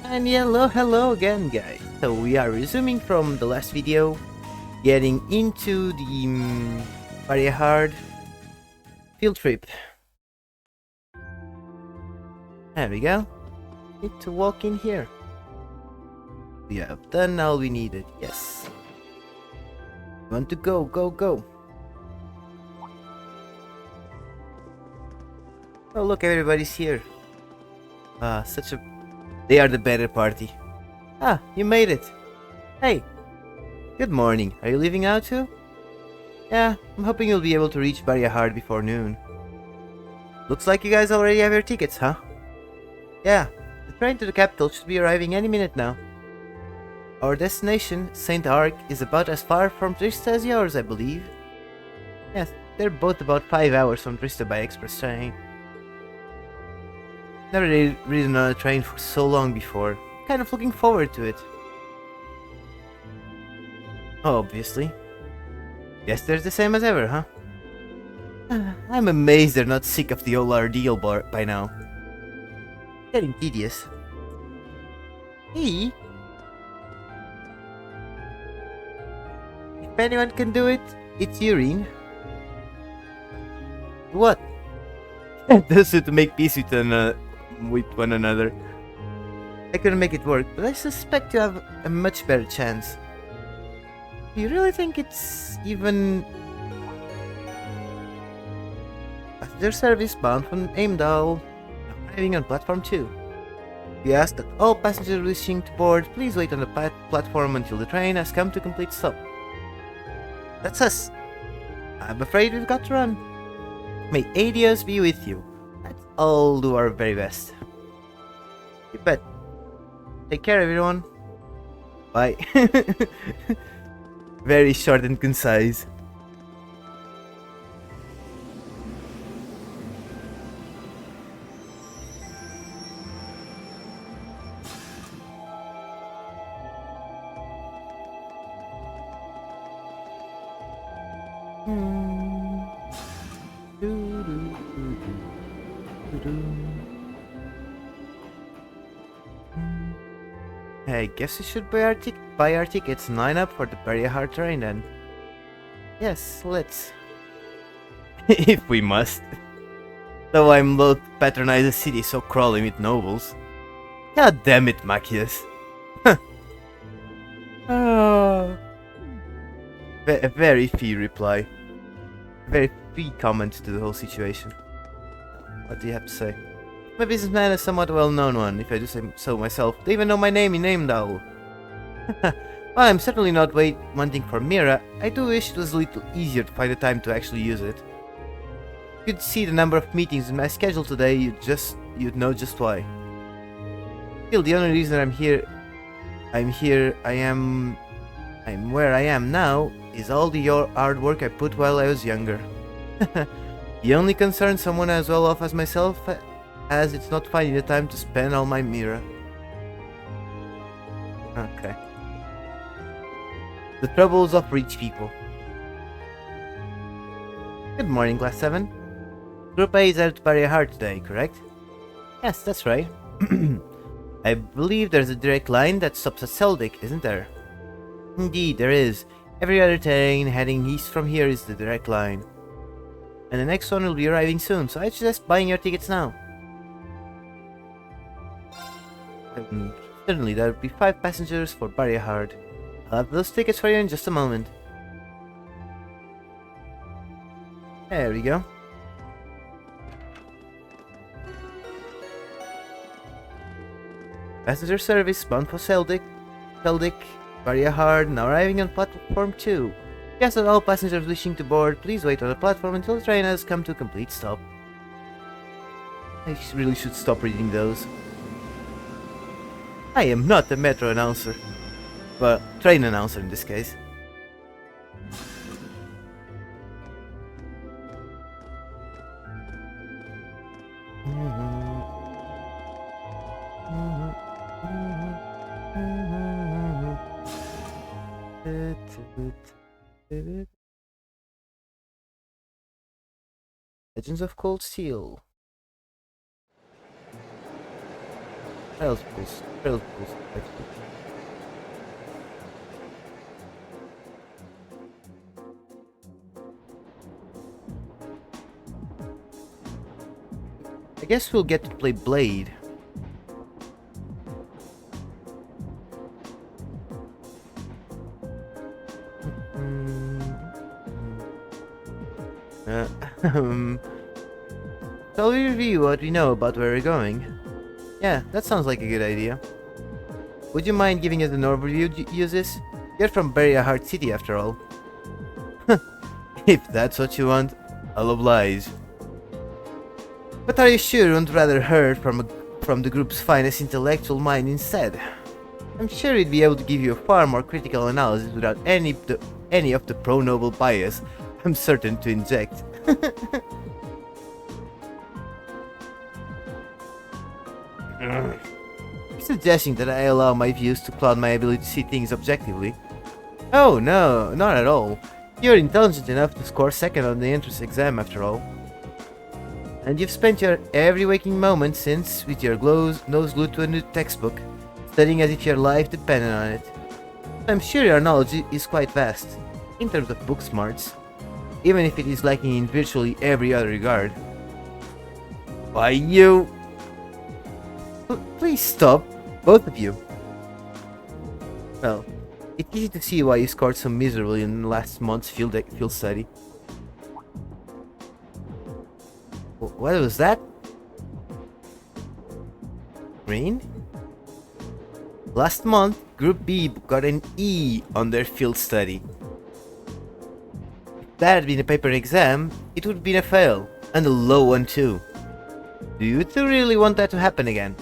And hello again, guys. So we are resuming from the last video, getting into the very hard field trip. There we go. Need to walk in here. We have done all we needed. Yes. Want to go, go. Oh look, everybody's here. They are the better party. Ah, you made it. Hey, good morning. Are you leaving out too? Yeah, I'm hoping you'll be able to reach Barrier Hard before noon. Looks like you guys already have your tickets, huh? Yeah, the train to the capital should be arriving any minute now. Our destination, St. Ark, is about as far from Trista as yours, I believe. Yes, they're both about 5 hours from Trista by express train. Never really ridden on a train for so long before. Kind of looking forward to it. Obviously. Guess they're the same as ever, huh? I'm amazed they're not sick of the old ordeal by now. Getting tedious. Hey! If anyone can do it, it's Urine. What? Does it to make peace with one another? I couldn't make it work, but I suspect you have a much better chance. Do you really think it's even... Passenger service bound from Aimdal, arriving on platform 2. We ask that all passengers wishing to board please wait on the platform until the train has come to complete stop. That's us. I'm afraid we've got to run. May Adios be with you. Let's all do our very best. You bet. Take care, everyone. Bye. Very short and concise. I guess we should buy our tickets and line up for the very hard train then. Yes, let's. If we must. Though I'm loath to patronize a city so crawling with nobles. God damn it, Machias. Oh. A very fee reply. Very fee comment to the whole situation. What do you have to say? My businessman is a somewhat well-known one, if I do say so myself. They even know my name in Aimdal. While I'm certainly not wanting for Mira, I do wish it was a little easier to find the time to actually use it. If you'd see the number of meetings in my schedule today, you'd know just why. Still, the only reason I'm where I am now, is all the hard work I put while I was younger. The only concern someone as well off as myself as it's not finding the time to spend all my Mira. Okay. The troubles of rich people. Good morning, Class 7. Group A is out to Barrier Hard today, correct? Yes, that's right. I believe there's a direct line that stops at Seldik, isn't there? Indeed, there is. Every other train heading east from here is the direct line. And the next one will be arriving soon, so I suggest buying your tickets now. Certainly, there will be 5 passengers for Barrier Hard. I'll have those tickets for you in just a moment. There we go. Passenger service bound for Seldik, Barrier Hard, now arriving on platform 2. Yes, that all passengers wishing to board, please wait on the platform until the train has come to a complete stop. I really should stop reading those. I am not a metro announcer. Well, train announcer in this case. Legends of Cold Steel. Trails pulse. Trails pulse. I guess we'll get to play Blade. Uh, Shall we review what we know about where we're going? Yeah, that sounds like a good idea. Would you mind giving us an overview, Uses? You're from Beria Heart City after all. If that's what you want, I'll oblige. But are you sure you would rather hear from the group's finest intellectual mind instead? I'm sure he'd be able to give you a far more critical analysis without any of the pro-noble bias I'm certain to inject. You're suggesting that I allow my views to cloud my ability to see things objectively? Oh no, not at all. You're intelligent enough to score second on the entrance exam after all. And you've spent your every waking moment since with your nose glued to a new textbook, studying as if your life depended on it. I'm sure your knowledge is quite vast, in terms of book smarts, even if it is lacking in virtually every other regard. Why you... Please stop, both of you. Well, it's easy to see why you scored so miserably in last month's field study. What was that? Green? Last month, Group B got an E on their field study. If that had been a paper exam, it would have been a fail, and a low one too. Do you two really want that to happen again?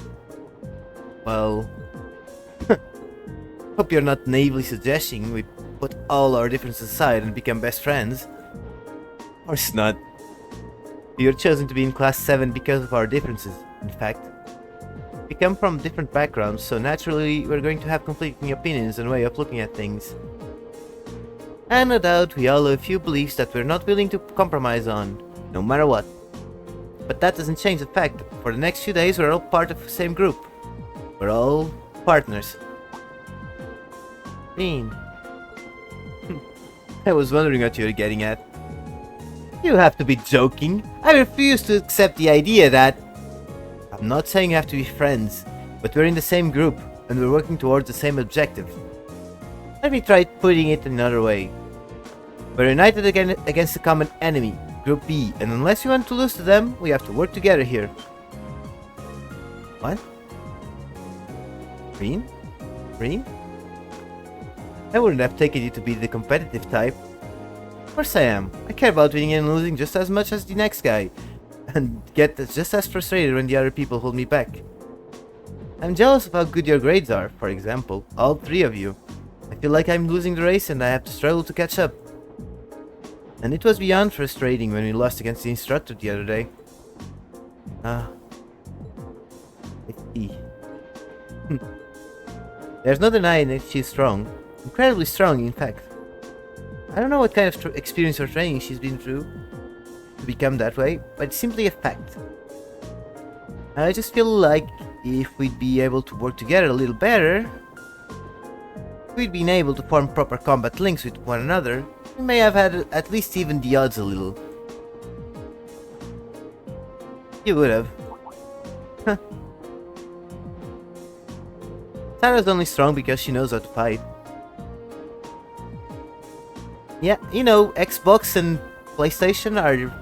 Well... Hope you're not naively suggesting we put all our differences aside and become best friends. Of course not. We were chosen to be in class 7 because of our differences, in fact. We come from different backgrounds, so naturally we're going to have conflicting opinions and way of looking at things. And no doubt we all have a few beliefs that we're not willing to compromise on, no matter what. But that doesn't change the fact that for the next few days we're all part of the same group. We're all partners. Green. I was wondering what you were getting at. You have to be joking. I refuse to accept the idea that... I'm not saying you have to be friends, but we're in the same group, and we're working towards the same objective. Let me try putting it another way. We're united against a common enemy, Group B, and unless we want to lose to them, we have to work together here. What? Green? Green? I wouldn't have taken you to be the competitive type. Of course I am. I care about winning and losing just as much as the next guy, and get just as frustrated when the other people hold me back. I'm jealous of how good your grades are, for example, all 3 of you. I feel like I'm losing the race and I have to struggle to catch up. And it was beyond frustrating when we lost against the instructor the other day. I see. There's no denying that she's strong. Incredibly strong, in fact. I don't know what kind of experience or training she's been through to become that way, but it's simply a fact. I just feel like if we'd be able to work together a little better, if we'd been able to form proper combat links with one another, we may have had at least even the odds a little. You would have. Sarah's only strong because she knows how to fight. Yeah, you know, Xbox and PlayStation are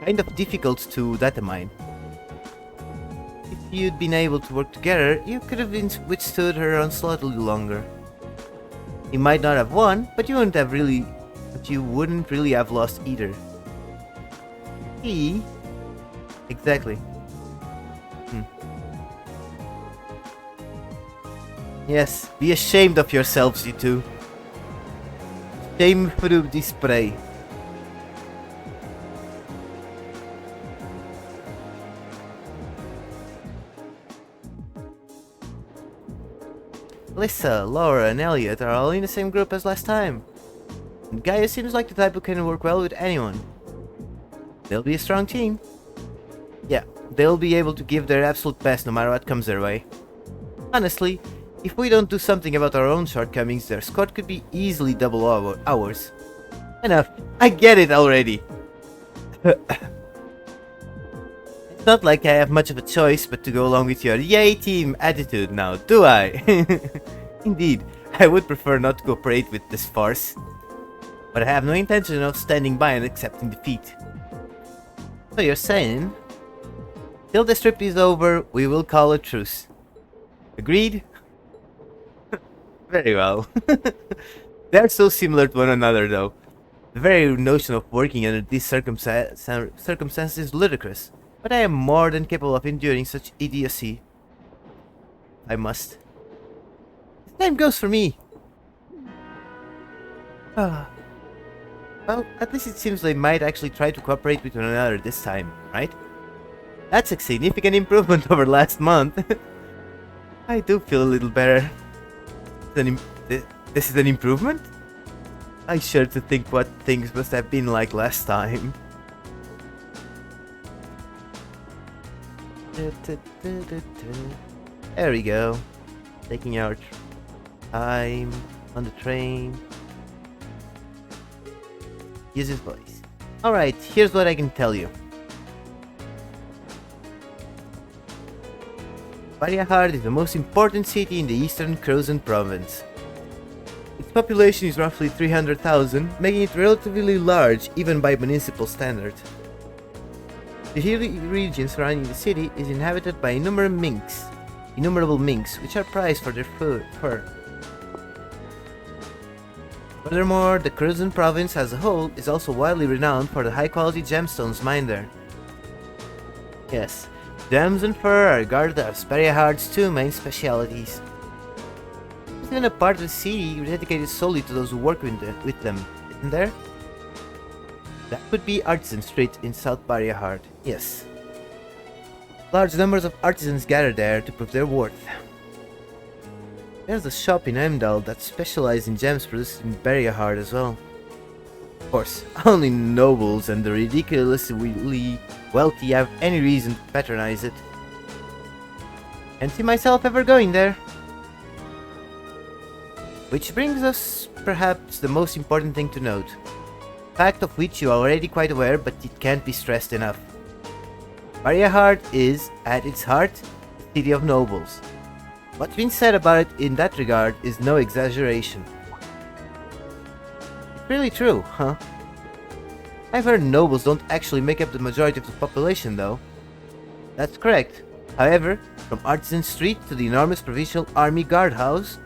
kind of difficult to determine. If you'd been able to work together, you could have withstood her onslaught a little longer. You might not have won, but you wouldn't really have lost either. Exactly. Yes, be ashamed of yourselves, you two. Shame through display. Lisa, Laura, and Elliot are all in the same group as last time. And Gaia seems like the type who can work well with anyone. They'll be a strong team. Yeah, they'll be able to give their absolute best no matter what comes their way. Honestly, if we don't do something about our own shortcomings, their squad could be easily double ours. Enough. I get it already. It's not like I have much of a choice but to go along with your yay team attitude now, do I? Indeed, I would prefer not to cooperate with this farce. But I have no intention of standing by and accepting defeat. So you're saying, till this trip is over, we will call a truce. Agreed? Very well. They are so similar to one another though. The very notion of working under these circumstances is ludicrous. But I am more than capable of enduring such idiocy. I must. The same goes for me. Well, at least it seems they might actually try to cooperate with one another this time, right? That's a significant improvement over last month. I do feel a little better. This is an improvement? I shudder to think what things must have been like last time. There we go. Taking our time on the train. Use his voice. Alright, here's what I can tell you. Variahard is the most important city in the eastern Crozen province. Its population is roughly 300,000, making it relatively large even by municipal standards. The hilly region surrounding the city is inhabited by innumerable minks, which are prized for their fur. Furthermore, the Crozen province as a whole is also widely renowned for the high-quality gemstones mined there. Yes, gems and fur are regarded as Variahard's two main specialities. There's even a part of the city dedicated solely to those who work with them, isn't there? That would be Artisan Street in South Variahard, yes. Large numbers of artisans gather there to prove their worth. There's a shop in Emdal that specializes in gems produced in Variahard as well. Of course, only nobles and the ridiculously wealthy have any reason to patronize it. Can't see myself ever going there. Which brings us, perhaps, the most important thing to note. Fact of which you are already quite aware, but it can't be stressed enough. Variahard is, at its heart, a city of nobles. What's been said about it in that regard is no exaggeration. It's really true, huh? I've heard nobles don't actually make up the majority of the population, though. That's correct. However, from Artisan Street to the enormous Provincial Army Guardhouse,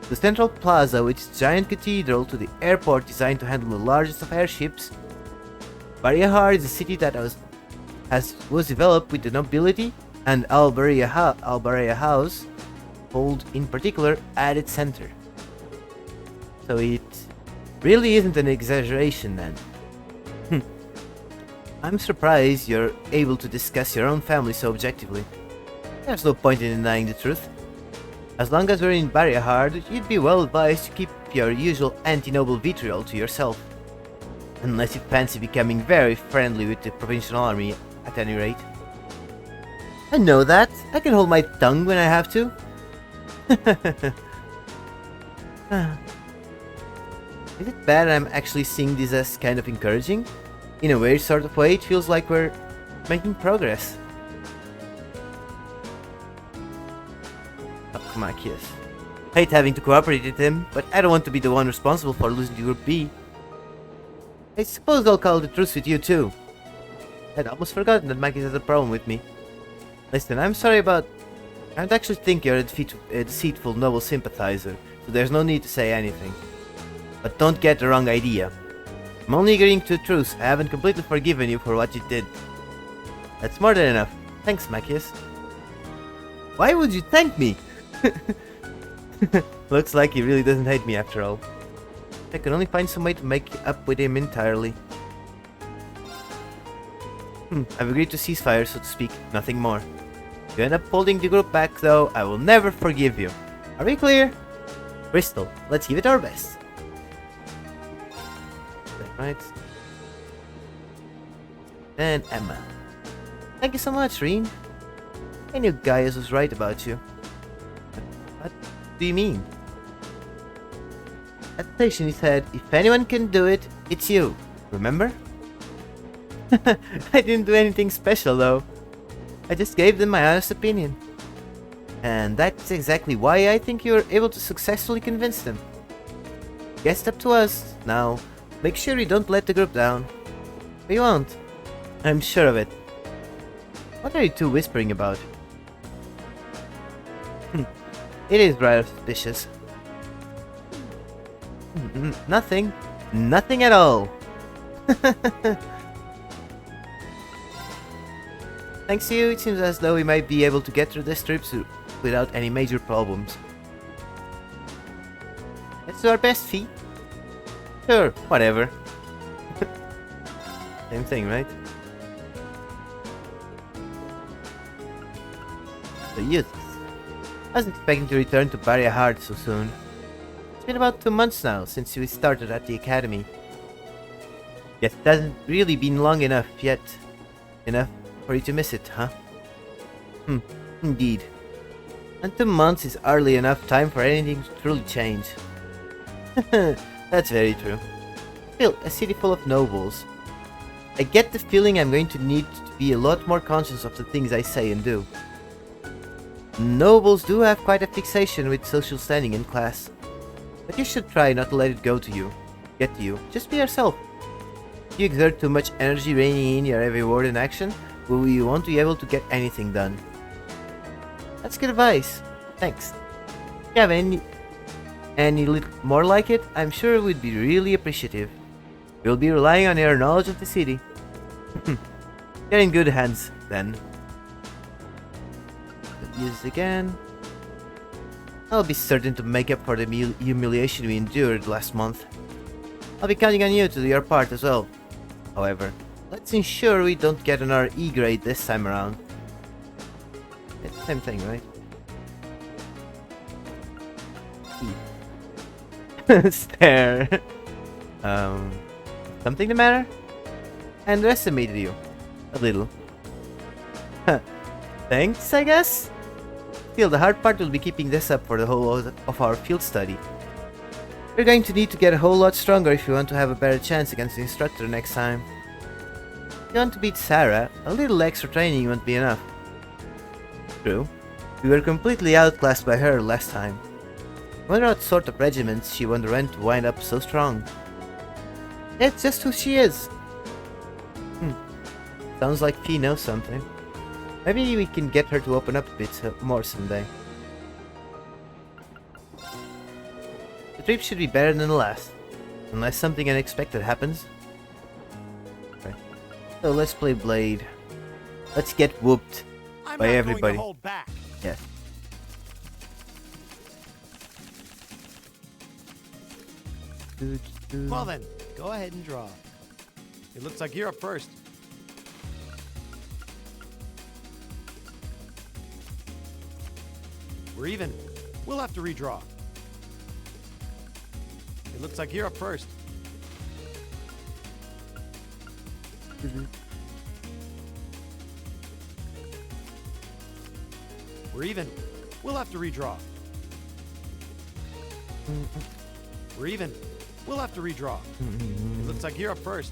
the Central Plaza with its giant cathedral to the airport designed to handle the largest of airships, Variahard is a city that was developed with the nobility and Albaria House, hold in particular, at its center. So it really isn't an exaggeration then. I'm surprised you're able to discuss your own family so objectively. There's no point in denying the truth. As long as we're in Variahard, you'd be well advised to keep your usual anti-noble vitriol to yourself. Unless you fancy becoming very friendly with the provincial army, at any rate. I know that. I can hold my tongue when I have to. Is it bad I'm actually seeing this as kind of encouraging? In a weird sort of way, it feels like we're making progress. Oh, Machias. Hate having to cooperate with him, but I don't want to be the one responsible for losing to Group B. I suppose I'll call the truce with you too. I'd almost forgotten that Machias has a problem with me. Listen, I'm sorry about... I don't actually think you're a deceitful noble sympathizer, so there's no need to say anything. But don't get the wrong idea. I'm only agreeing to a truce. I haven't completely forgiven you for what you did. That's more than enough. Thanks, Machias. Why would you thank me? Looks like he really doesn't hate me after all. I can only find some way to make up with him entirely. I've agreed to ceasefire, so to speak, nothing more. If you end up holding the group back, though, I will never forgive you. Are we clear? Bristol, let's give it our best. Right. And Emma. Thank you so much, Reen. I knew Gaius was right about you. What do you mean? At the station he said, if anyone can do it, it's you. Remember? I didn't do anything special though. I just gave them my honest opinion. And that's exactly why I think you were able to successfully convince them. Guess up to us. Now, make sure you don't let the group down. We won't. I'm sure of it. What are you two whispering about? It is rather suspicious. Nothing. Nothing at all. Thanks to you, it seems as though we might be able to get through this trip without any major problems. Let's do our best, Fee. Sure, whatever. Same thing, right? So useless. I was expecting to return to Barrier Heart so soon. It's been about 2 months now since we started at the academy. Guess it hasn't really been long enough yet. Enough for you to miss it, huh? Indeed. And 2 months is hardly enough time for anything to truly change. That's very true. Still, a city full of nobles. I get the feeling I'm going to need to be a lot more conscious of the things I say and do. Nobles do have quite a fixation with social standing in class. But you should try not to let it get to you. Just be yourself. If you exert too much energy reining in your every word and action, you won't be able to get anything done. That's good advice. Thanks. If you have any little more like it, I'm sure we'd be really appreciative. We'll be relying on your knowledge of the city. You're in good hands, then. Use it again. I'll be certain to make up for the humiliation we endured last month. I'll be counting on you to do your part as well. However, let's ensure we don't get an our E grade this time around. It's the same thing, right? Stare. Something the matter? I underestimated you. A little. Thanks, I guess? Still, the hard part will be keeping this up for the whole of our field study. We're going to need to get a whole lot stronger if you want to have a better chance against the instructor next time. If you want to beat Sarah, a little extra training won't be enough. True. We were completely outclassed by her last time. I wonder what sort of regiments she underwent to wind up so strong. It's just who she is. Sounds like P knows something. Maybe we can get her to open up a bit more someday. The trip should be better than the last. Unless something unexpected happens. Okay. So let's play Blade. Let's get whooped by everybody. Hold back. Yes. Well then, go ahead and draw. It looks like you're up first. We're even. We'll have to redraw. It looks like you're up first. We're even. We'll have to redraw. We're even. We'll have to redraw. It looks like you're up first.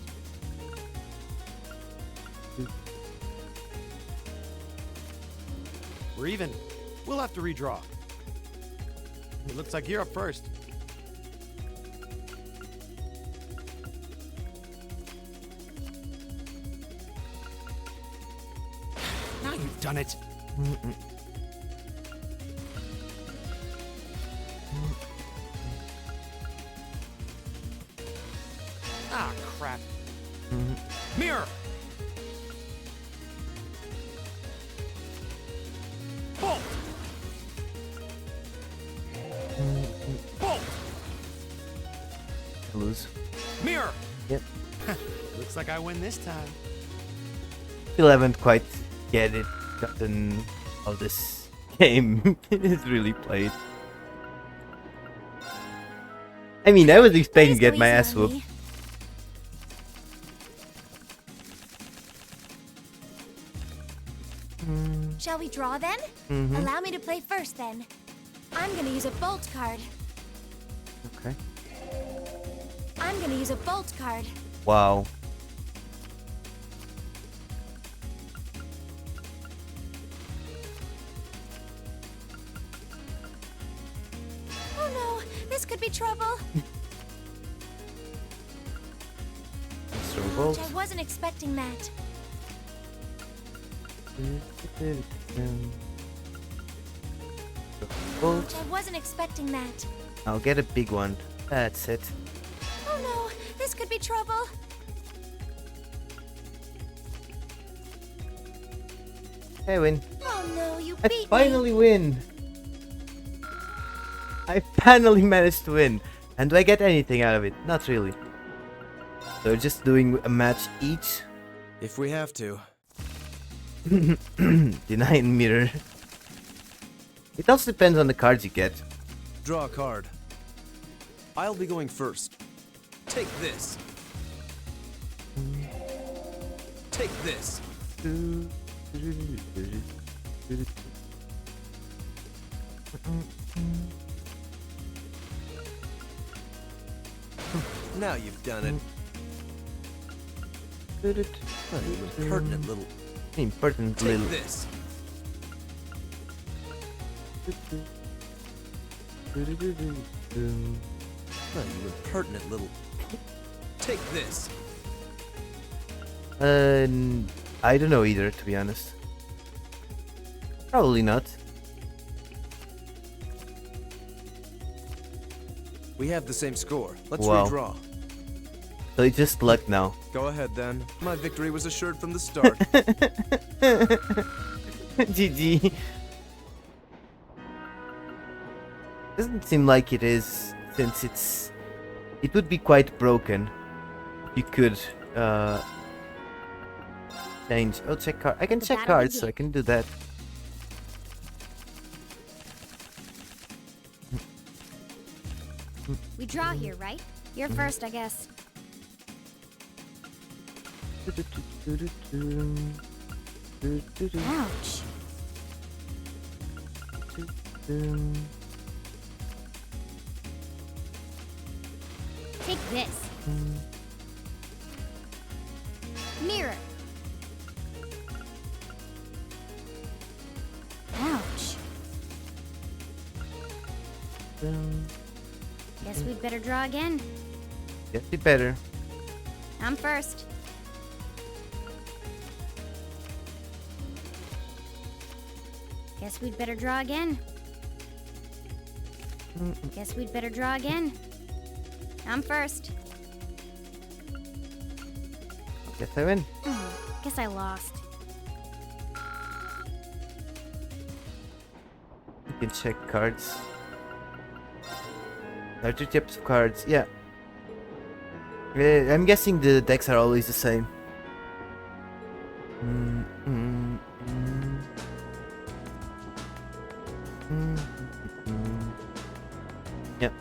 We're even. We'll have to redraw. It looks like you're up first. Now you've done it. Ah, crap. Mirror! Bolt! Bolt! Lose. Mirror! Yep. Looks like I win this time. Still haven't quite gotten how this game is really played. I mean, I was expecting to get my ass whooped. Shall we draw then? Allow me to play first then. I'm gonna use a bolt card. Okay. I'm gonna use a bolt card. Wow. Oh no, this could be trouble. Throw Ouch, bolt. I wasn't expecting that. Bolt. Ouch, I wasn't expecting that. I'll get a big one. That's it. Oh no, this could be trouble. I win. Oh no, you I beat me. finally win. I finally managed to win. And do I get anything out of it? Not really. So just doing a match each. If we have to. Denying mirror. It also depends on the cards you get. Draw a card. I'll be going first. Take this. Take this. Now you've done it. Oh, you impertinent little. Important Take little. this. Oh, you impertinent little. Take this. I don't know either, to be honest. Probably not. We have the same score. Let's Wow. redraw. So it's just luck now. Go ahead then. My victory was assured from the start. GG. Doesn't seem like it is, since it would be quite broken. You could change. Oh, check card. I can The check battle cards, so I can do that. We draw here, right? You're first, I guess. Ouch. Take this. Mirror. Ouch. Guess we'd better draw again. Get it better. I'm first. Guess we'd better draw again. Guess we'd better draw again. I'm first. Guess I win. Guess I lost. You can check cards. There are two types of cards. Yeah. I'm guessing the decks are always the same. Yep.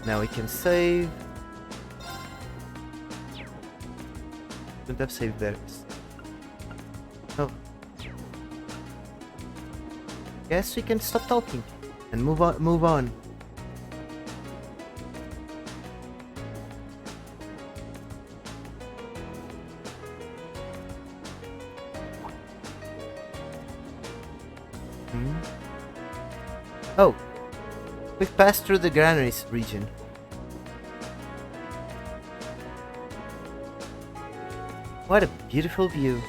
Now we can save. Don't have save there. Oh. Guess we can stop talking and move on. Oh, we've passed through the granaries region. What a beautiful view.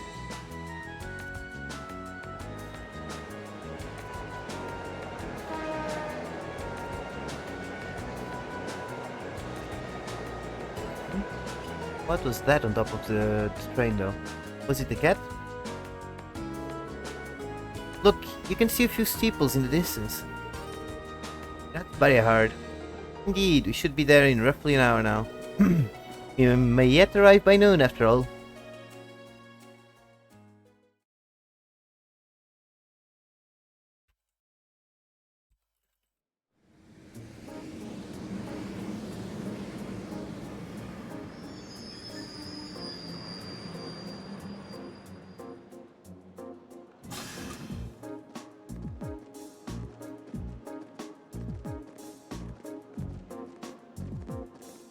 What was that on top of the train though? Was it a cat? Look, you can see a few steeples in the distance. That's very hard. Indeed, we should be there in roughly an hour now. We may yet arrive by noon after all.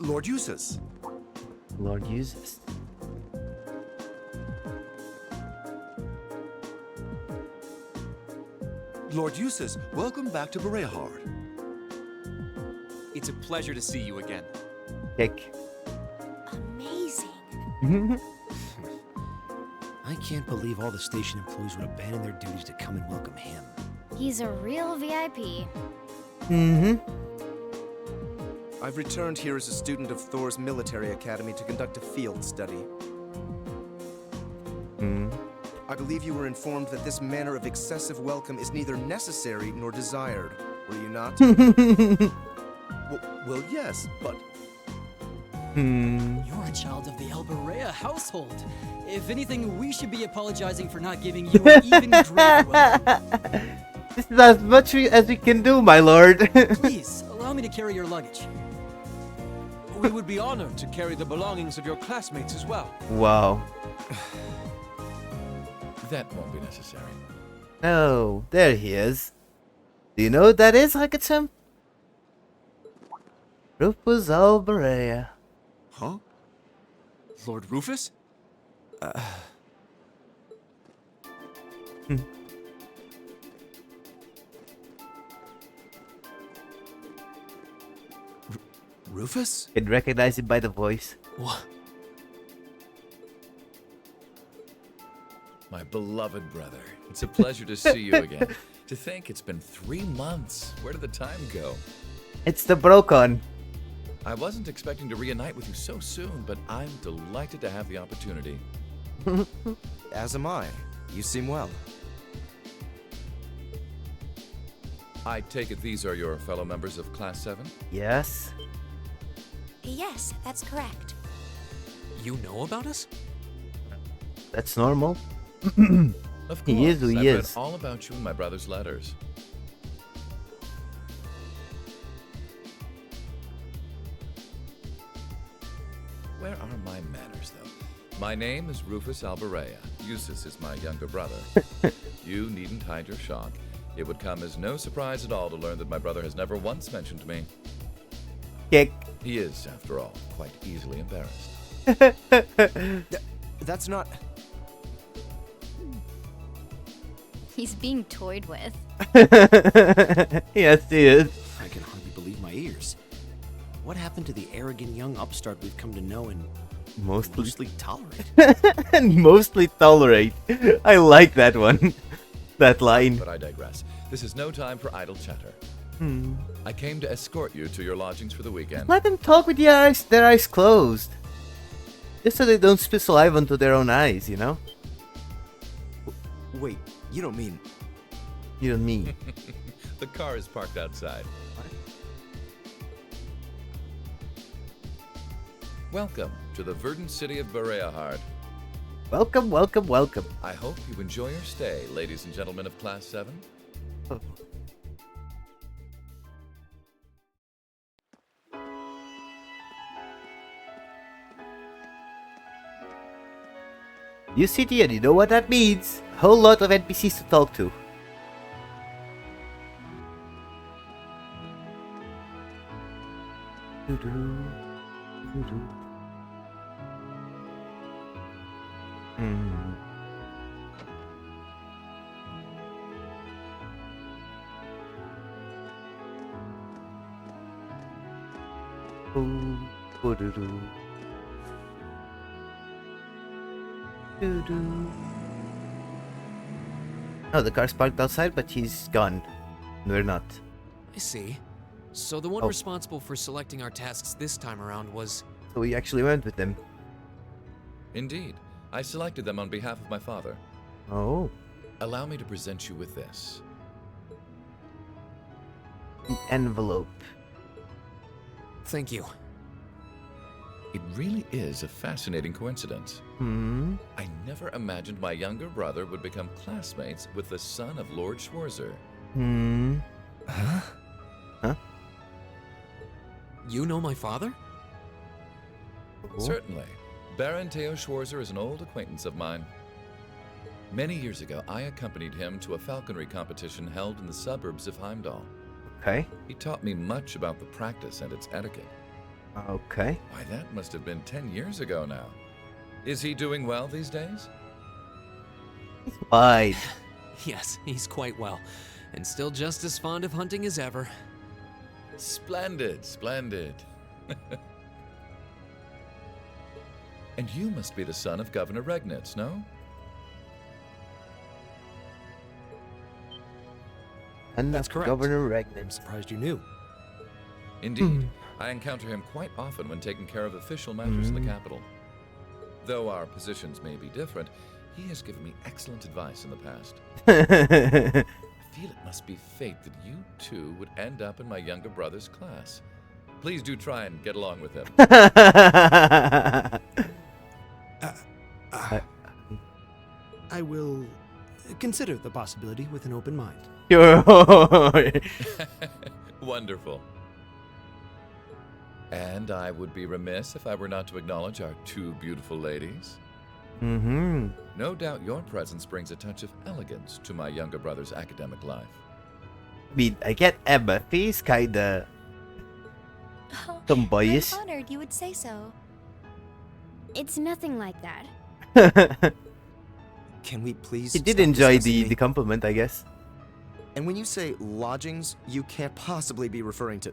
Lord Eustace. Lord uses. Lord Eustace, welcome back to Bereahard. It's a pleasure to see you again. Kick. Amazing. I can't believe all the station employees would abandon their duties to come and welcome him. He's a real VIP. I've returned here as a student of Thor's military academy to conduct a field study. I believe you were informed that this manner of excessive welcome is neither necessary nor desired, were you not? Well, yes, but... You're a child of the Alberea household. If anything, we should be apologizing for not giving you an even greater welcome. This is as much as we can do, my lord. Please, allow me to carry your luggage. We would be honored to carry the belongings of your classmates as well. Wow. That won't be necessary. Oh, there he is. Do you know what that is, Hakatum? Rufus Alberea. Huh? Lord Rufus? Rufus? Can recognize him by the voice. What? My beloved brother, it's a pleasure to see you again. To think it's been 3 months. Where did the time go? It's the Brocon. I wasn't expecting to reunite with you so soon, but I'm delighted to have the opportunity. As am I. You seem well. I take it these are your fellow members of Class 7? Yes. Yes, that's correct. You know about us? That's normal. Of course. He is who he I've is. read all about you in my brother's letters. Where are my manners, though? My name is Rufus Alberea. Eustace is my younger brother. You needn't hide your shock. It would come as no surprise at all to learn that my brother has never once mentioned me. Kick. He is, after all, quite easily embarrassed. That's not... He's being toyed with. Yes, he is. I can hardly believe my ears. What happened to the arrogant young upstart we've come to know and mostly tolerate? And mostly tolerate. I like that one. That line. But I digress. This is no time for idle chatter. I came to escort you to your lodgings for the weekend. Let them talk with their eyes closed. Just so they don't spit saliva onto their own eyes, you know? Wait, you don't mean... You and me. The car is parked outside. Welcome to the verdant city of Bereahard. Welcome, welcome, welcome. I hope you enjoy your stay, ladies and gentlemen of Class 7. Oh. You sit here, you know what that means. A whole lot of NPCs to talk to. Oh, the car's parked outside, but he's gone. We're not. I see. So the one Oh. responsible for selecting our tasks this time around was... So we actually went with them. Indeed, I selected them on behalf of my father. Oh. Allow me to present you with this. The envelope. Thank you. It really is a fascinating coincidence. I never imagined my younger brother would become classmates with the son of Lord Schwarzer. Huh? You know my father? Certainly. Baron Theo Schwarzer is an old acquaintance of mine. Many years ago, I accompanied him to a falconry competition held in the suburbs of Heimdall. Okay. He taught me much about the practice and its etiquette. Okay. Why, that must have been 10 years ago now. Is he doing well these days? He's fine. Yes, he's quite well, and still just as fond of hunting as ever. Splendid, splendid. And you must be the son of Governor Regnitz, no? And That's correct. Governor I'm Regnitz. surprised you knew. Indeed. I encounter him quite often when taking care of official matters in the capital. Though our positions may be different, he has given me excellent advice in the past. I feel it must be fate that you two would end up in my younger brother's class. Please do try and get along with him. I will consider the possibility with an open mind. Wonderful. And I would be remiss if I were not to acknowledge our two beautiful ladies. Mm-hmm. No doubt your presence brings a touch of elegance to my younger brother's academic life. I mean, I get Emma. He's kinda Oh, tomboyish. I'm honored you would say so. It's nothing like that. Can we please He did stop enjoy discussing me? the compliment, I guess. And when you say lodgings, you can't possibly be referring to...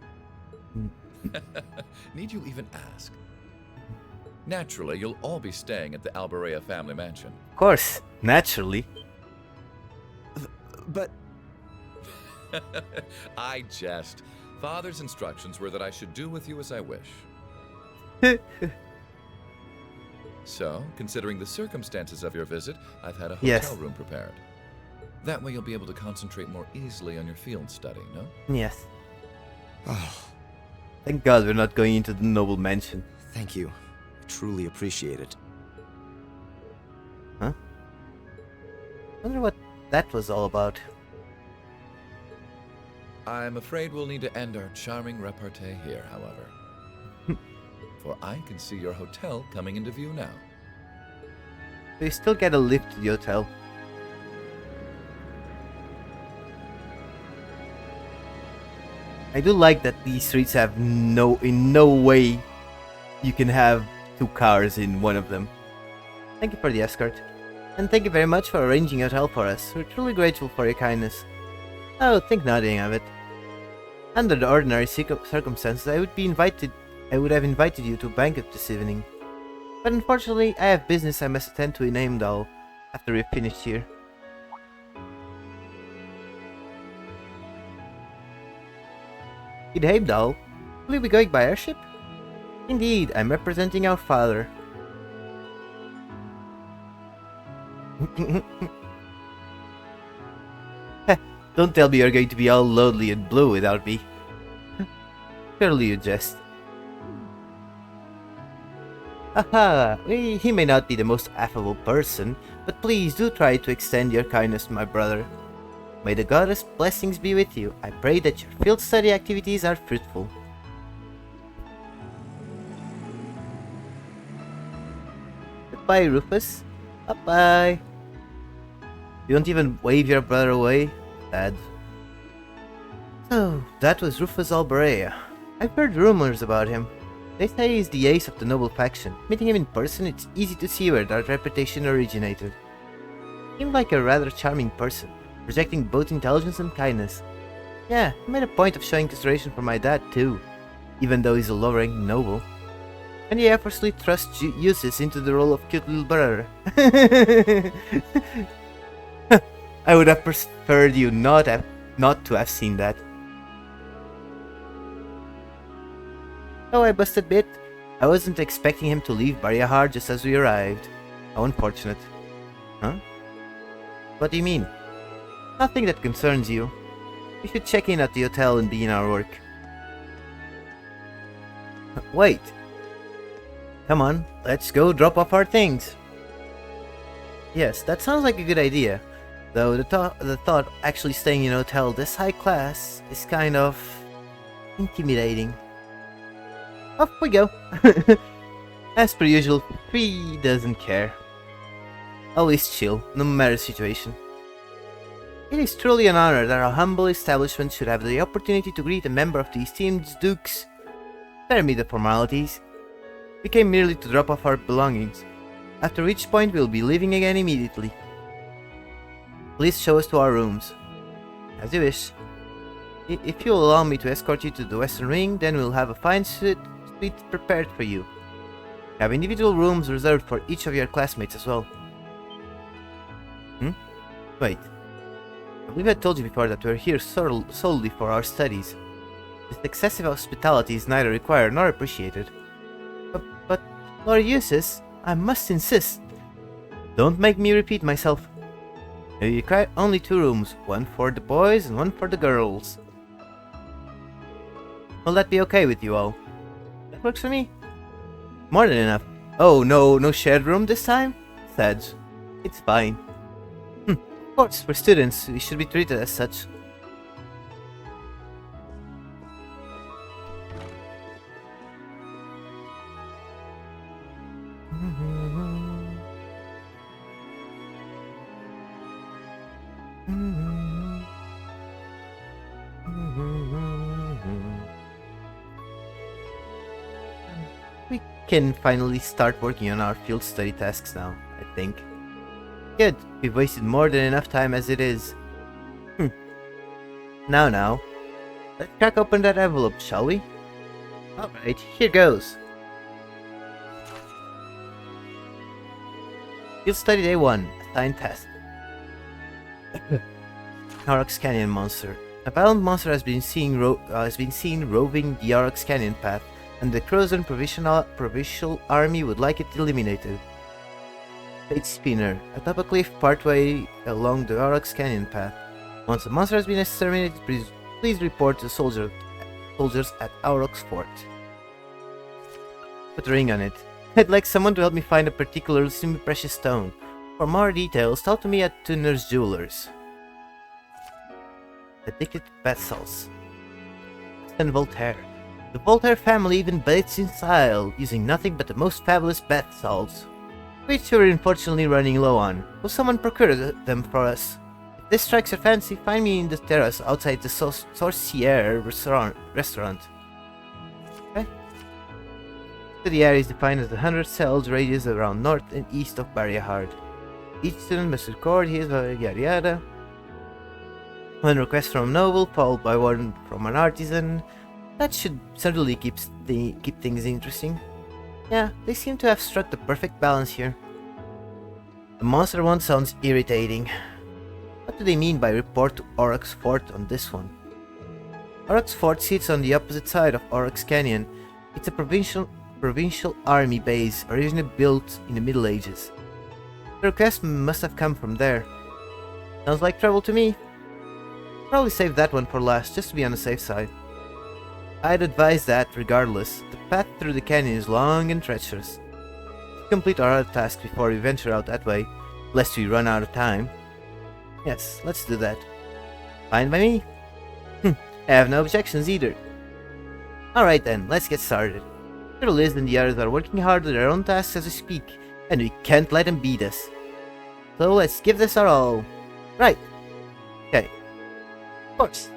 Need you even ask? Naturally, you'll all be staying at the Alberea family mansion. Of course, naturally. But... I jest. Father's instructions were that I should do with you as I wish. So, considering the circumstances of your visit, I've had a hotel Yes. room prepared. That way you'll be able to concentrate more easily on your field study, no? Yes. Oh, Thank God we're not going into the noble mansion. thank you. I truly appreciate it. Huh? Wonder what that was all about. I'm afraid we'll need to end our charming repartee here, however. For I can see your hotel coming into view now. We still get a lift to the hotel. I do like that these streets have in no way you can have two cars in one of them. Thank you for the escort. And thank you very much for arranging a hotel for us. We're truly grateful for your kindness. Oh, think nothing of it. Under the ordinary circumstances, I would have invited you to a banquet this evening. But unfortunately, I have business I must attend to in Heimdall after we've finished here. In Heimdall? Will you be going by airship? Indeed, I'm representing our father. Don't tell me you're going to be all lonely and blue without me. Surely you jest. Haha, he may not be the most affable person, but please do try to extend your kindness to my brother. May the goddess' blessings be with you. I pray that your field study activities are fruitful. Goodbye, Rufus. Bye-bye. You don't even wave your brother away? Sad. So, that was Rufus Alberea. I've heard rumors about him. They say he's the ace of the noble faction. Meeting him in person, it's easy to see where that reputation originated. Seemed like a rather charming person, projecting both intelligence and kindness. Yeah, he made a point of showing consideration for my dad too, even though he's a low-ranked noble. And he effortlessly thrusts Eustace into the role of cute little brother. I would have preferred you not to have seen that. Oh, I must admit, I wasn't expecting him to leave Bariyahar just as we arrived. How unfortunate. Huh? What do you mean? Nothing that concerns you. We should check in at the hotel and begin our work. Wait. Come on, let's go drop off our things. Yes, that sounds like a good idea. Though the thought actually staying in a hotel this high class is kind of intimidating. Off we go. As per usual, Free doesn't care. Always chill, no matter the situation. It is truly an honor that our humble establishment should have the opportunity to greet a member of the esteemed Dukes Spare me the formalities. We came merely to drop off our belongings, after which point we'll be leaving again immediately. Please show us to our rooms. As you wish. If you'll allow me to escort you to the Western Wing, then we'll have a fine suite prepared for you. We have individual rooms reserved for each of your classmates as well. Wait. I believe I told you before that we're here solely for our studies. This excessive hospitality is neither required nor appreciated. But Lord Eustace, I must insist. Don't make me repeat myself. We require only 2 rooms, one for the boys and one for the girls. Will that be okay with you all? That works for me. More than enough. Oh, no shared room this time? Sad. It's fine. Of course, we're students. We should be treated as such. We can finally start working on our field study tasks now, I think. Good, we've wasted more than enough time as it is. Now, let's crack open that envelope, shall we? Alright, here goes. Field study day 1, assigned task. Aurochs Canyon monster. A violent monster has been seen roving the Aurochs Canyon path, and the Crozon Provincial Army would like it eliminated. Fate Spinner. Atop a cliff partway along the Aurochs Canyon path. Once the monster has been exterminated, please report to soldiers at Aurochs Fort. Put a ring on it. I'd like someone to help me find a particularly semi-precious stone. For more details, talk to me at Tuner's Jewelers. Addicted to bath salts. And Voltaire. The Voltaire family even bathes in style, using nothing but the most fabulous bath salts, which we're unfortunately running low on. Will someone procure them for us? If this strikes your fancy, find me in the terrace outside the Sorcière restaurant. Okay. The area is defined as the 100 cells radius around north and east of Barriahard. Each student must record his yada yada. One request from a noble, followed by one from an artisan. That should certainly keep things interesting. Yeah, they seem to have struck the perfect balance here. The monster one sounds irritating. What do they mean by report to Aurochs Fort on this one? Aurochs Fort sits on the opposite side of Aurochs Canyon. It's a provincial army base, originally built in the Middle Ages. The request must have come from there. Sounds like trouble to me. Probably save that one for last, just to be on the safe side. I'd advise that, regardless. The path through the canyon is long and treacherous. Let's complete our other tasks before we venture out that way, lest we run out of time. Yes, let's do that. Fine by me. I have no objections either. Alright then, let's get started. Liz and the others are working hard on their own tasks as we speak, and we can't let them beat us. So let's give this our all. Right. Okay. Of course.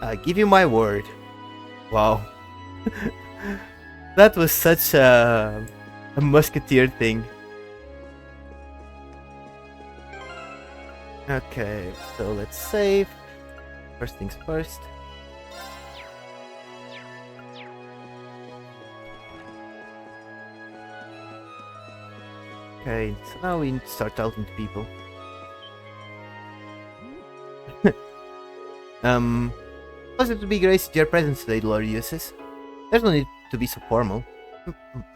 I give you my word. Wow. That was such a musketeer thing. Okay, so let's save. First things first. Okay, so now we need to start talking to people. Pleasure to be graced with your presence today, Lord Eustace. There's no need to be so formal.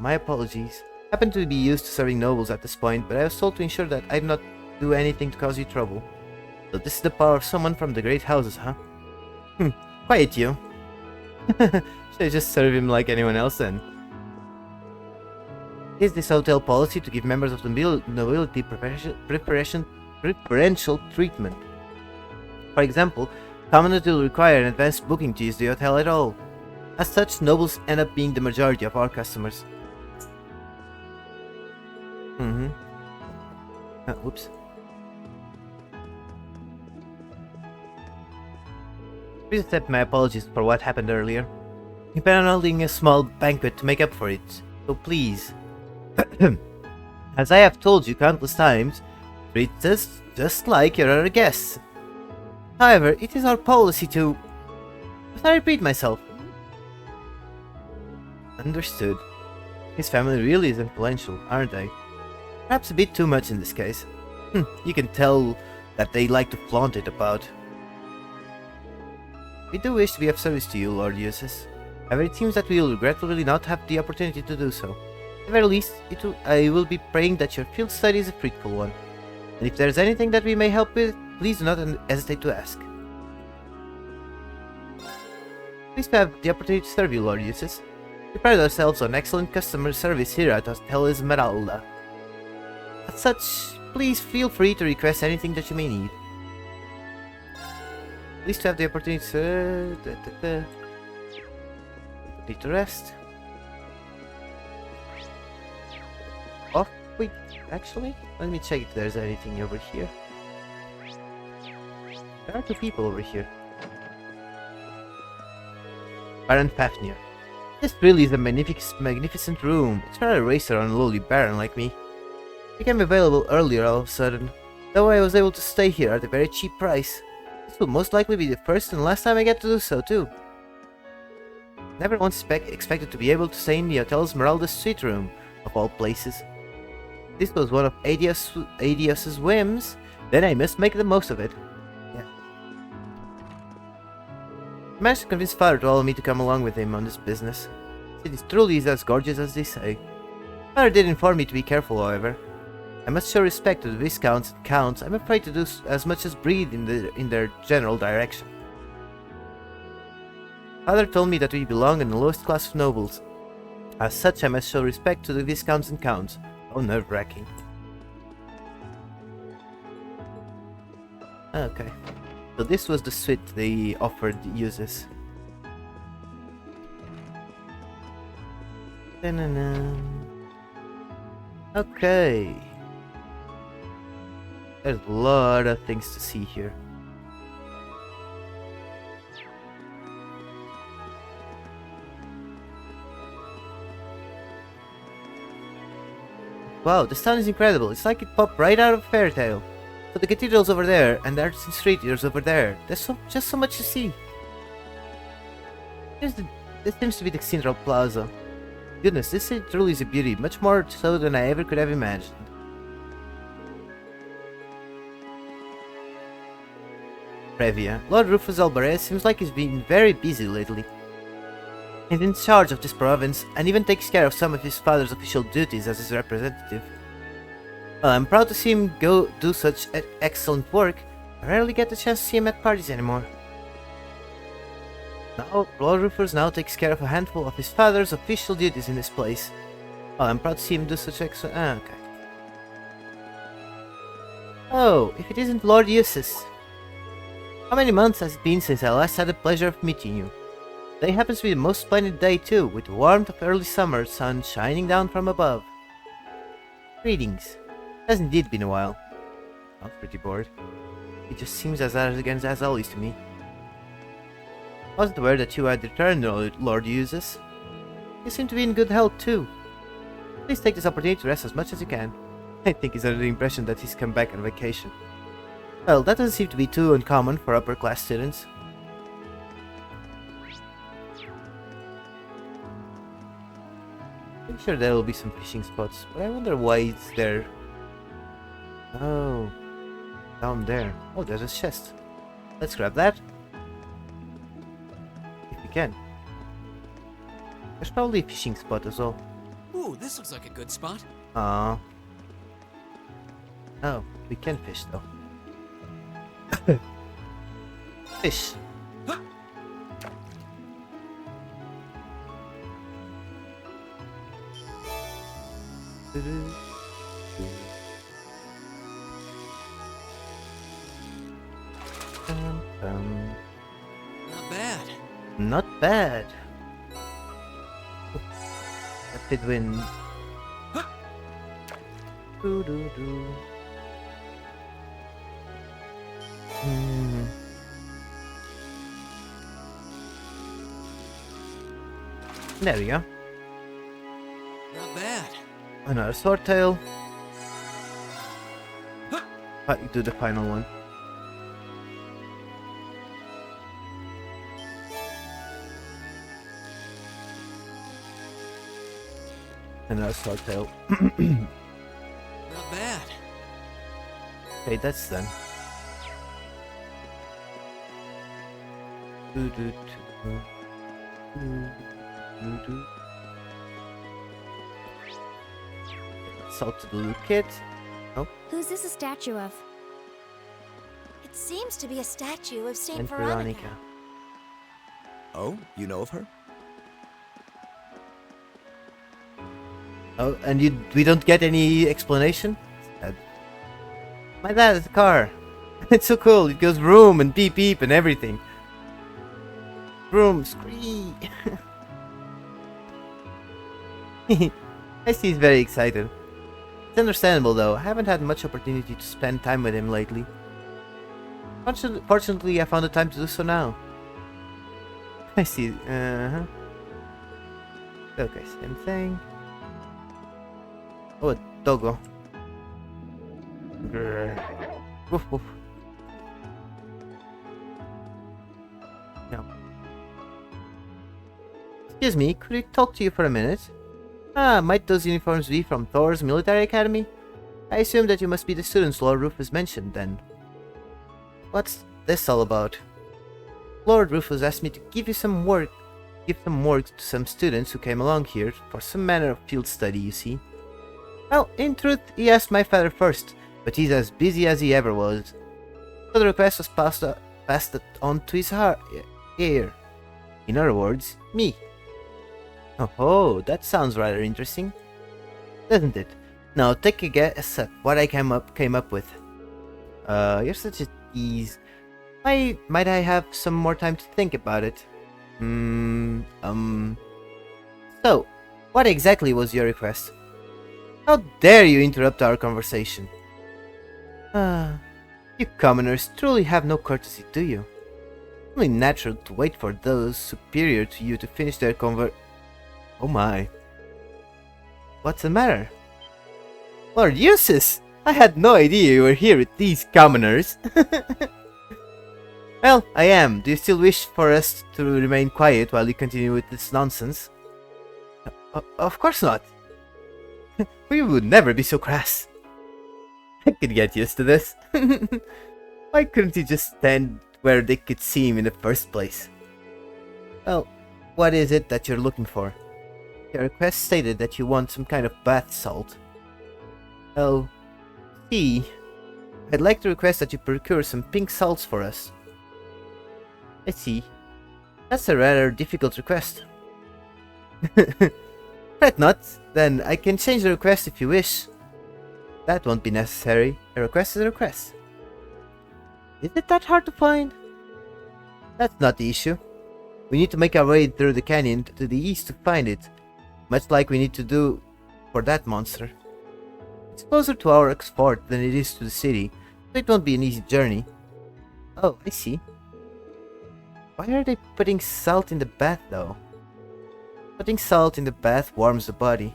My apologies. I happen to be used to serving nobles at this point, but I was told to ensure that I do not do anything to cause you trouble. So this is the power of someone from the great houses, huh? Quiet you. Should I just serve him like anyone else then? Is this hotel policy to give members of the nobility preferential treatment? For example, commoners will require an advanced booking to use the hotel at all. As such, nobles end up being the majority of our customers. Whoops. Please accept my apologies for what happened earlier. We plan on holding a small banquet to make up for it, so please. As I have told you countless times, treat us just like your other guests. However, it is our policy to... Must I repeat myself? Understood. His family really is influential, aren't they? Perhaps a bit too much in this case. You can tell that they like to flaunt it about. We do wish to be of service to you, Lord Eustace. However, it seems that we will regretfully not have the opportunity to do so. At the very least, I will be praying that your field study is a fruitful one. And if there is anything that we may help with, please do not hesitate to ask. Pleased to have the opportunity to serve you, Lord Eustace. We pride ourselves on excellent customer service here at Hotel Esmeralda. As such, please feel free to request anything that you may need. Pleased to have the opportunity to... Need to rest. Oh, wait, actually, let me check if there's anything over here. There are two people over here. Baron Fafnir. This really is a magnificent room. It's rather a racer on a lowly baron like me. It became available earlier all of a sudden, though I was able to stay here at a very cheap price. This will most likely be the first and last time I get to do so, too. Never once expected to be able to stay in the Hotel Esmeralda's suite room, of all places. This was one of Adios's whims, then I must make the most of it. Yeah. I managed to convince Father to allow me to come along with him on this business. It is truly as gorgeous as they say. Father did inform me to be careful, however. I must show respect to the viscounts and counts. I'm afraid to do as much as breathe in their general direction. Father told me that we belong in the lowest class of nobles. As such, I must show respect to the viscounts and counts. Oh, nerve-wracking. Okay. So this was the suite they offered uses. Okay. There's a lot of things to see here. Wow, this town is incredible. It's like it popped right out of a fairy tale. So the cathedral's over there, and the arts and street is over there. There's just so much to see. This seems to be the Central Plaza. Goodness, this city truly is a beauty, much more so than I ever could have imagined. Previa. Lord Rufus Alvarez seems like he's been very busy lately. He's in charge of this province, and even takes care of some of his father's official duties as his representative. Well, I'm proud to see him go do such excellent work. I rarely get the chance to see him at parties anymore. Now, Lord Rufus now takes care of a handful of his father's official duties in this place. Well, I'm proud to see him do such excellent... okay. Oh, if it isn't Lord Eustace. How many months has it been since I last had the pleasure of meeting you? Today happens to be the most splendid day too, with the warmth of early summer sun shining down from above. Greetings. It has indeed been a while. I'm pretty bored. It just seems as arrogant as always to me. I wasn't aware that you had returned, Lord Eustace. You seem to be in good health too. Please take this opportunity to rest as much as you can. I think he's under the impression that he's come back on vacation. Well, that doesn't seem to be too uncommon for upper class students. I'm sure there will be some fishing spots, but I wonder why it's there. Oh, down there. Oh, there's a chest. Let's grab that. If we can. There's probably a fishing spot as well. Ooh, this looks like a good spot. Oh, we can fish though. Fish. Not bad. Not bad. Rapid wind. Do do do. There we go. Not bad. Another sword tail. Do the final one. Another sword tail. Not bad. Okay, that's done. Salt to the little kid. Oh, Who's this a statue of? It seems to be a statue of Saint and Veronica. Veronica. Oh, you know of her? Oh, and we don't get any explanation? My dad has a car. It's so cool. It goes vroom and beep beep and everything. Vroom, scree. I see he's very excited. It's understandable though. I haven't had much opportunity to spend time with him lately. Fortunately, I found the time to do so now. I see. Okay, same thing. Oh, a doggo. Woof woof. No. Excuse me, could I talk to you for a minute? Ah, might those uniforms be from Thor's military academy? I assume that you must be the students Lord Rufus mentioned, then. What's this all about? Lord Rufus asked me to give some work to some students who came along here for some manner of field study, you see. Well, in truth, he asked my father first, but he's as busy as he ever was. So the request was passed on to his ear. In other words, me. Oh, that sounds rather interesting, doesn't it? Now take a guess at what I came up with. You're such a tease. Might I have some more time to think about it? So, what exactly was your request? How dare you interrupt our conversation? You commoners truly have no courtesy, do you? Only natural to wait for those superior to you to finish their Oh my. What's the matter? Lord Eustace! I had no idea you were here with these commoners. Well, I am. Do you still wish for us to remain quiet while you continue with this nonsense? Of course not. We would never be so crass. I could get used to this. Why couldn't you just stand where they could see him in the first place? Well, what is it that you're looking for? Your request stated that you want some kind of bath salt. Oh, see, I'd like to request that you procure some pink salts for us. I see. That's a rather difficult request. Fret not, then I can change the request if you wish. That won't be necessary. A request is a request. Is it that hard to find? That's not the issue. We need to make our way through the canyon to the east to find it, much like we need to do for that monster. It's closer to our fort than it is to the city, so it won't be an easy journey. Oh, I see. Why are they putting salt in the bath though? Putting salt in the bath warms the body.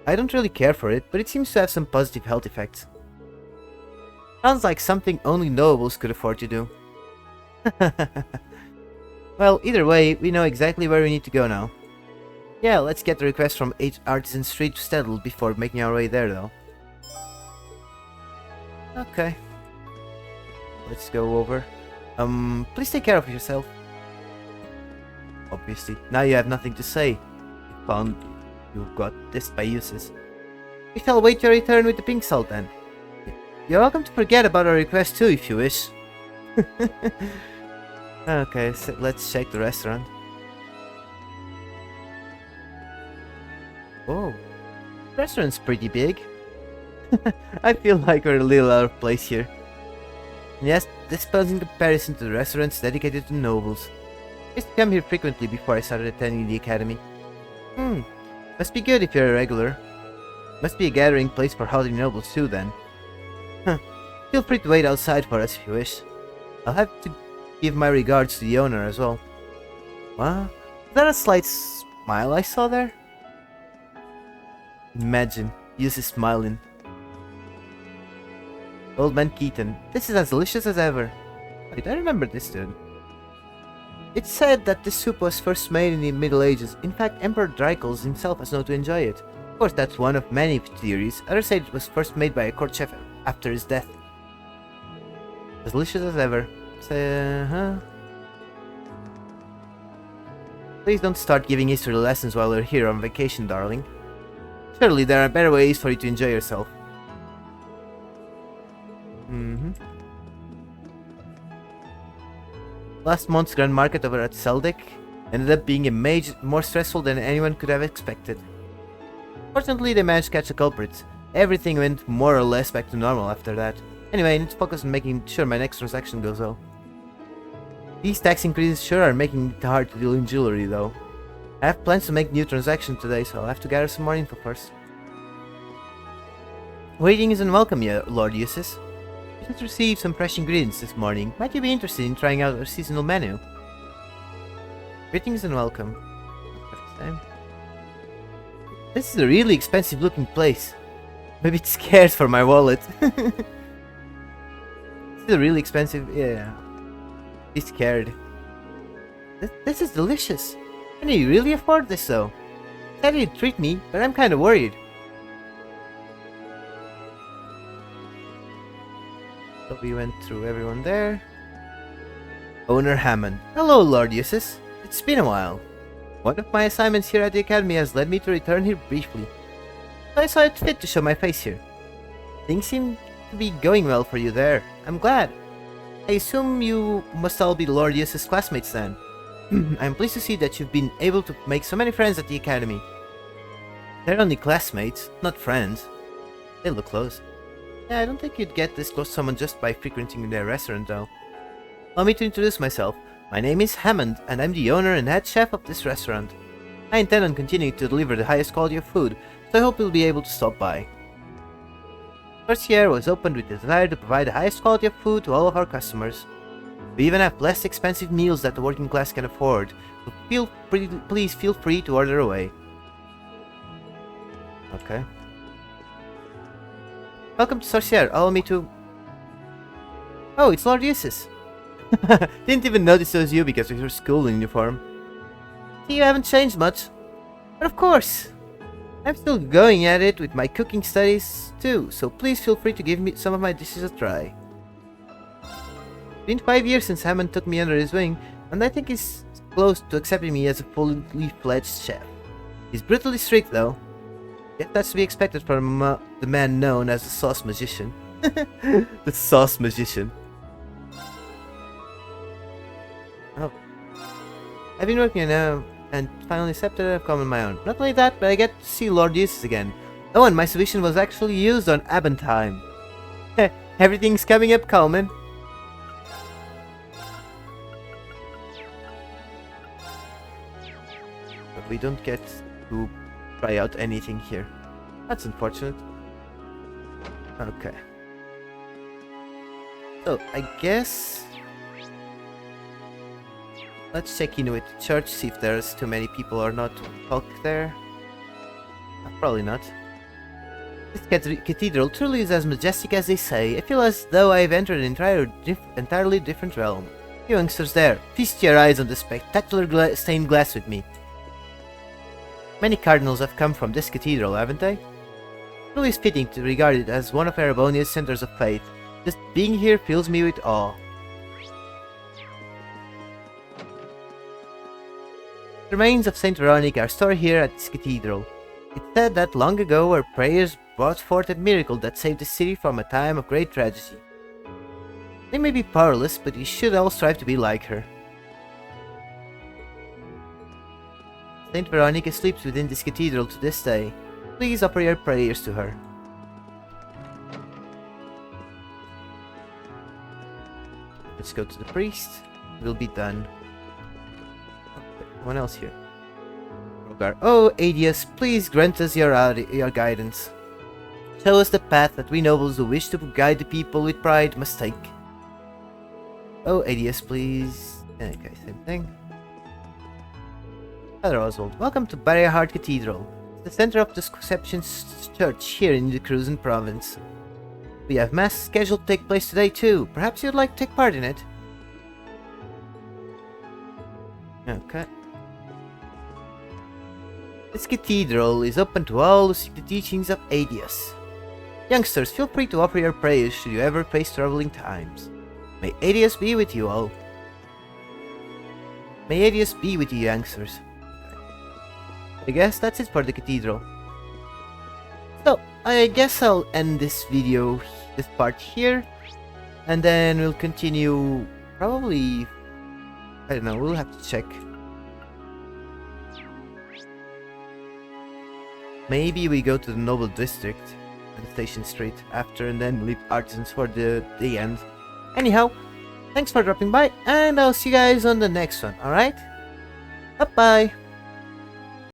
I don't really care for it, but it seems to have some positive health effects. Sounds like something only nobles could afford to do. Well, either way, we know exactly where we need to go now. Yeah, let's get the request from Artisan Street settled before making our way there, though. Okay. Let's go over. Please take care of yourself. Obviously. Now you have nothing to say. Found you've got this by uses. We shall wait your return with the pink salt then. You're welcome to forget about our request too if you wish. Okay, so let's check the restaurant. Oh, the restaurant's pretty big. I feel like we're a little out of place here. And yes, this pales in comparison to the restaurants dedicated to nobles. I used to come here frequently before I started attending the academy. Must be good if you're a regular. Must be a gathering place for haughty nobles too then. Feel free to wait outside for us if you wish. I'll have to give my regards to the owner as well. What? Is that a slight smile I saw there? Imagine, Yusuf smiling. Old man Keaton, this is as delicious as ever. Wait, I remember this dude. It's said that this soup was first made in the Middle Ages. In fact, Emperor Dracula himself was known to enjoy it. Of course, that's one of many theories. Others say it was first made by a court chef after his death. As delicious as ever. Please don't start giving history lessons while you're here on vacation, darling. Surely there are better ways for you to enjoy yourself. Last month's Grand Market over at Seldic ended up being more stressful than anyone could have expected. Fortunately, they managed to catch the culprits. Everything went more or less back to normal after that. Anyway, I need to focus on making sure my next transaction goes well. These tax increases sure are making it hard to deal in jewelry, though. I have plans to make new transactions today, so I'll have to gather some more info first. Waiting isn't welcome yet, Lord Eustace. We just received some fresh ingredients this morning. Might you be interested in trying out our seasonal menu? Greetings and welcome. This is a really expensive looking place. Maybe it's scarce for my wallet. This is a really expensive... yeah. Be scared. This is delicious. Can you really afford this though? Said you'd treat me, but I'm kinda worried. So we went through everyone there. Owner Hammond. Hello, Lord Eustace. It's been a while. One of my assignments here at the Academy has led me to return here briefly. So I saw it fit to show my face here. Things seem to be going well for you there. I'm glad. I assume you must all be Lord Eustace's classmates then. I'm pleased to see that you've been able to make so many friends at the Academy. They're only classmates, not friends. They look close. Yeah, I don't think you'd get this close to someone just by frequenting their restaurant though. Allow me to introduce myself. My name is Hammond, and I'm the owner and head chef of this restaurant. I intend on continuing to deliver the highest quality of food, so I hope you'll be able to stop by. First year was opened with the desire to provide the highest quality of food to all of our customers. We even have less expensive meals that the working class can afford, so please feel free to order away. Okay. Welcome to Sorcier. Allow me to... Oh, it's Lord Eustace. Didn't even notice it was you because of your school uniform. See, you haven't changed much. But of course, I'm still going at it with my cooking studies too, so please feel free to give me some of my dishes a try. It's been 5 years since Hammond took me under his wing, and I think he's close to accepting me as a fully fledged chef. He's brutally strict though. Yet that's to be expected from the man known as the Sauce Magician. The Sauce Magician. Oh. I've been working now and finally accepted I've come on my own. Not only that, but I get to see Lord Eustace again. Oh, and my solution was actually used on Abentime. Everything's coming up, Coleman. But we don't get to try out anything here. That's unfortunate. Okay. So, I guess... let's check in with the church, see if there's too many people or not to talk there. Probably not. This cathedral truly is as majestic as they say. I feel as though I've entered an entirely different realm. You youngsters there, feast your eyes on the spectacular stained glass with me. Many cardinals have come from this cathedral, haven't they? It really is fitting to regard it as one of Erebonia's centers of faith. Just being here fills me with awe. The remains of Saint Veronica are stored here at this cathedral. It's said that long ago her prayers brought forth a miracle that saved the city from a time of great tragedy. They may be powerless, but you should all strive to be like her. Saint Veronica sleeps within this cathedral to this day. Please offer your prayers to her. Let's go to the priest. We'll be done. What else here? Rogar. Oh, Adius, please grant us your guidance. Show us the path that we nobles who wish to guide the people with pride must take. Oh, Adius, please. Okay, same thing. Hello, Oswald. Welcome to Barrier Heart Cathedral, the center of the Conception Church here in the Cruzen province. We have mass scheduled to take place today too. Perhaps you'd like to take part in it? Okay. This cathedral is open to all who seek the teachings of Adius. Youngsters, feel free to offer your prayers should you ever face troubling times. May Adius be with you all. May Adius be with you, youngsters. I guess that's it for the cathedral. So, I guess I'll end this video, this part here, and then we'll continue, probably, I don't know, we'll have to check. Maybe we go to the Noble District and Station Street after, and then leave Artisans for the end. Anyhow, thanks for dropping by, and I'll see you guys on the next one, alright? Bye-bye!